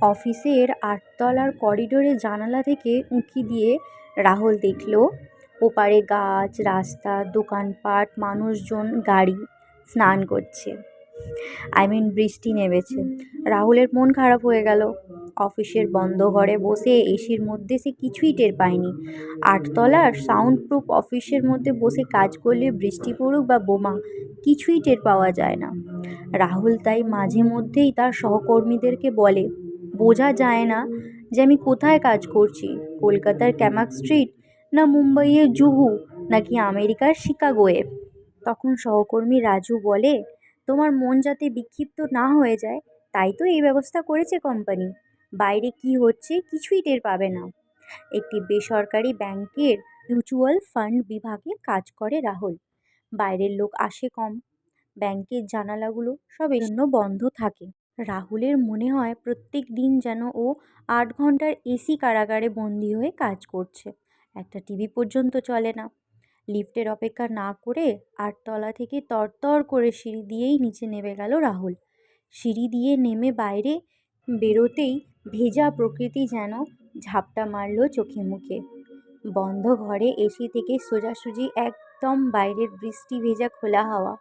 অফিসের ৮ তলার করিডোরের জানালা থেকে উঁকি দিয়ে রাহুল দেখল ওপারে গাছ, রাস্তা, দোকানপাট, মানুষজন, গাড়ি স্নান করছে। বৃষ্টি নেমেছে। রাহুলের মন খারাপ হয়ে গেল। অফিসের বন্ধ ঘরে বসে এসির মধ্যে সে কিছুই টের পায়নি। ৮ তলার সাউন্ড প্রুফ অফিসের মধ্যে বসে কাজ করলে বৃষ্টি পড়ুক বা বোমা, কিছুই টের পাওয়া যায় না। রাহুল তাই মাঝে মধ্যেই তার সহকর্মীদেরকে বলে, বোঝা যায় না যে আমি কোথায় কাজ করছি, কলকাতার ক্যামাক স্ট্রিট, না মুম্বাইয়ের জুহু, নাকি আমেরিকার শিকাগোয়ে। তখন সহকর্মী রাজু বলে, তোমার মন যাতে বিক্ষিপ্ত না হয়ে যায় তাই তো এই ব্যবস্থা করেছে কোম্পানি। বাইরে কি হচ্ছে কিছুই টের পাবে না। একটি বেসরকারি ব্যাংকের মিউচুয়াল ফান্ড বিভাগে কাজ করে রাহুল। বাইরের লোক আসে কম, ব্যাংকের জানালাগুলো সব জন্য বন্ধ থাকে। রাহুলের মনে হয় প্রত্যেক দিন যেন ও ৮ ঘন্টার এসি কারাগারে বন্দি হয়ে কাজ করছে। একটা টিভি পর্যন্ত চলে না। লিফটের অপেক্ষা না করে ৮ তলা থেকে তরতর করে সিঁড়ি দিয়েই নিচে নেমে গেল রাহুল। সিঁড়ি দিয়ে নেমে বাইরে বেরোতেই ভেজা প্রকৃতি যেন ঝাপটা মারল চোখে মুখে। বন্ধ ঘরে এসি থেকে সোজাসুজি একদম বাইরের বৃষ্টি ভেজা খোলা হাওয়া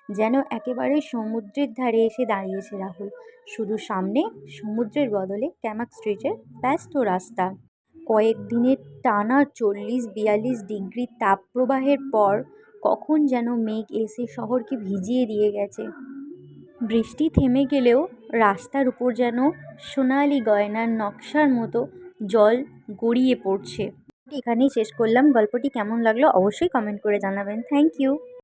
যেন একেবারে সমুদ্রের ধারে এসে দাঁড়িয়েছে রাহুল। শুধু সামনে সমুদ্রের বদলে ক্যামাক স্ট্রিটের ব্যস্ত রাস্তা। কয়েকদিনের টানা ৪০-৪২ ডিগ্রি তাপপ্রবাহের পর কখন যেন মেঘ এসে শহরকে ভিজিয়ে দিয়ে গেছে। বৃষ্টি থেমে গেলেও রাস্তার উপর যেন সোনালি গয়নার নকশার মতো জল গড়িয়ে পড়ছে। এখানেই শেষ করলাম। গল্পটি কেমন লাগলো অবশ্যই কমেন্ট করে জানাবেন। Thank you.